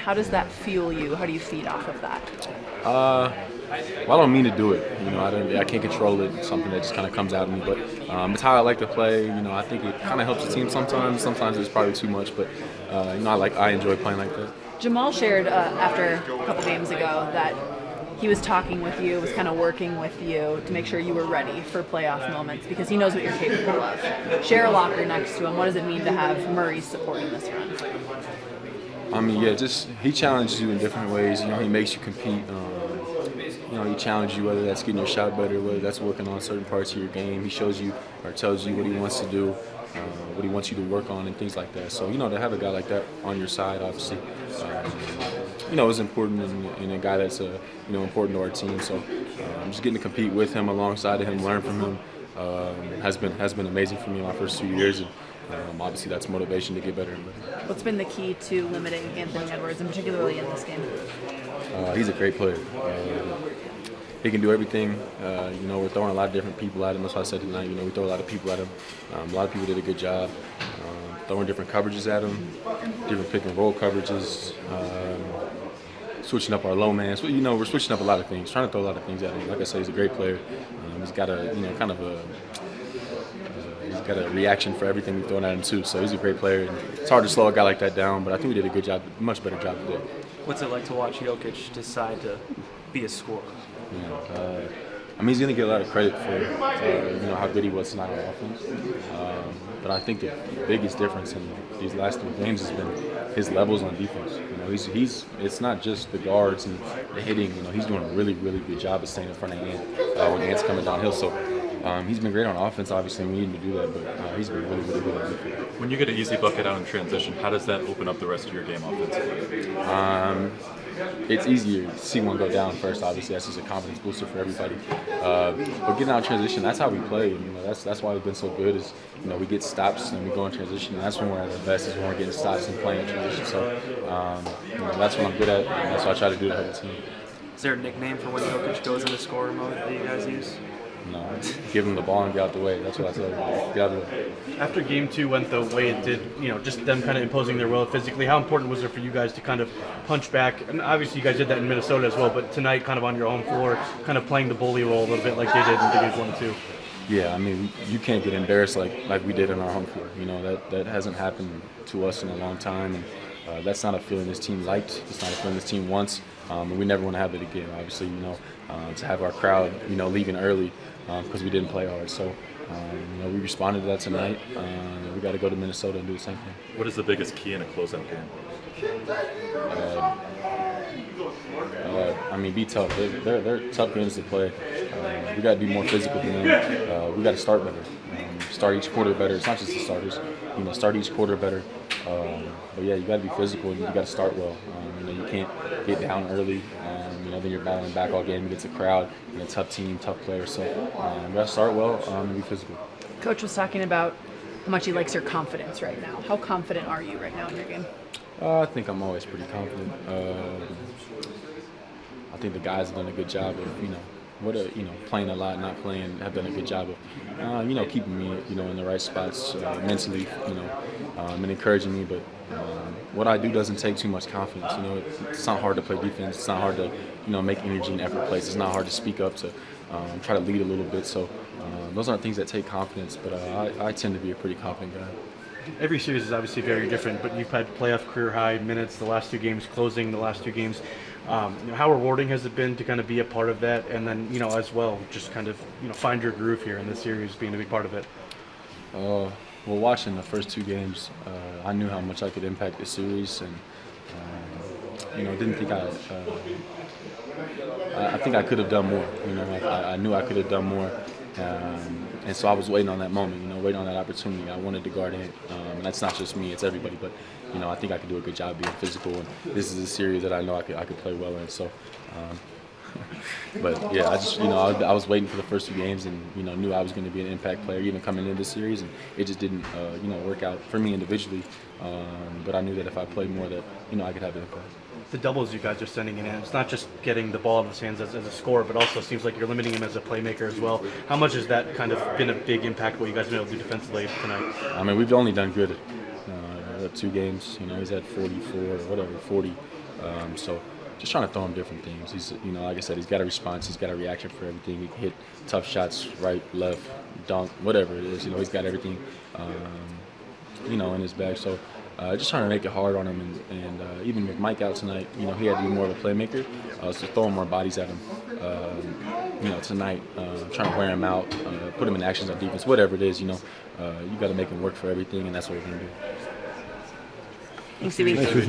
How does that fuel you? How do you feed off of that? Well, I don't mean to do it. I can't control it. It's something that just kind of comes out of me. But it's how I like to play. I think it kind of helps the team sometimes. Sometimes it's probably too much. But I enjoy playing like that. Jamal shared after a couple games ago that he was talking with you, was kind of working with you to make sure you were ready for playoff moments because he knows what you're capable of. Share a locker next to him. What does it mean to have Murray's support in this run? Just he challenges you in different ways. He makes you compete. He challenges you, whether that's getting your shot better, whether that's working on certain parts of your game. He shows you or tells you what he wants to do, what he wants you to work on, and things like that. So, to have a guy like that on your side, obviously, is important, and a guy that's, important to our team. So, just getting to compete with him, alongside of him, learn from him, has been amazing for me my first 2 years. And, obviously, that's motivation to get better and better. What's been the key to limiting Anthony Edwards, and particularly in this game? He's a great player. He can do everything. We're throwing a lot of different people at him. That's why I said tonight, we throw a lot of people at him. A lot of people did a good job throwing different coverages at him, different pick and roll coverages, switching up our low man. So, we're switching up a lot of things, trying to throw a lot of things at him. Like I said, he's a great player. He's got he's got a reaction for everything we've thrown at him too. So he's a great player. And it's hard to slow a guy like that down, but I think we did a good job, much better job today. What's it like to watch Jokic decide to be a scorer? He's going to get a lot of credit for how good he was tonight on offense. But I think the biggest difference in these last 3 games has been his levels on defense. It's not just the guards and the hitting. He's doing a really, really good job of staying in front of Ant when Ant's coming downhill. So he's been great on offense, obviously, and we need to do that. But he's been really, really good on defense. When you get an easy bucket out in transition, how does that open up the rest of your game offensively? It's easier to see one go down first. Obviously, that's just a confidence booster for everybody. But getting out in transition, that's how we play. That's why we've been so good. Is we get stops and we go in transition, and that's when we're at our best. Is when we're getting stops and playing in transition. So that's what I'm good at, and that's what I try to do to help the team. Is there a nickname for when Jokic goes into scorer mode that you guys use? No, give him the ball and get out the way. That's what I tell you. Get out of the way. After game 2 went the way it did, just them kind of imposing their will physically, how important was it for you guys to kind of punch back? And obviously you guys did that in Minnesota as well, but tonight kind of on your own floor, kind of playing the bully role a little bit like they did in games 1 and 2. Yeah, you can't get embarrassed like we did on our home floor. That hasn't happened to us in a long time. And that's not a feeling this team liked. It's not a feeling this team wants. And we never want to have it again. Obviously, to have our crowd, leaving early because we didn't play hard. So, we responded to that tonight. We got to go to Minnesota and do the same thing. What is the biggest key in a closeout game? Be tough. They're tough games to play. We got to be more physical than them. We got to start better. Start each quarter better. It's not just the starters. Start each quarter better. But yeah, you got to be physical and you got to start well. You can't get down early. Then you're battling back all game against a crowd and a tough team, tough players. So you got to start well and be physical. Coach was talking about how much he likes your confidence right now. How confident are you right now in your game? I think I'm always pretty confident. I think the guys have done a good job of, playing a lot, not playing, have done a good job of, keeping me, in the right spots mentally, and encouraging me. But what I do doesn't take too much confidence. It's not hard to play defense. It's not hard to, make energy and effort plays. It's not hard to speak up, to try to lead a little bit. So those aren't things that take confidence, but I tend to be a pretty confident guy. Every series is obviously very different, but you've had playoff career high minutes the last 2 games, closing the last 2 games. How rewarding has it been to kind of be a part of that, and then as well just kind of find your groove here in this series, being a big part of it? Well, watching the first 2 games, I knew how much I could impact the series, and didn't think I think I could have done more. I knew I could have done more. And so I was waiting on that moment, waiting on that opportunity. I wanted to guard Ant. And that's not just me, it's everybody. But, I think I could do a good job being physical. And this is a series that I know I could play well in. So, but yeah, I just, I was waiting for the first 2 games and, knew I was going to be an impact player even coming into this series. And it just didn't, work out for me individually. But I knew that if I played more that, I could have an impact. The doubles you guys are sending in, it's not just getting the ball in his hands as a scorer, but also seems like you're limiting him as a playmaker as well. How much has that kind of been a big impact what you guys have been able to do defensively tonight? We've only done good 2 games. He's had 44 or whatever, 40 So just trying to throw him different things. He's, like I said, he's got a response. He's got a reaction for everything. He can hit tough shots, right, left, dunk, whatever it is. He's got everything, in his bag. So just trying to make it hard on him. And even with Mike out tonight, he had to be more of a playmaker. So throwing more bodies at him, tonight, trying to wear him out, put him in actions on defense, whatever it is, you got to make him work for everything, and that's what we're going to do. Thanks, CB.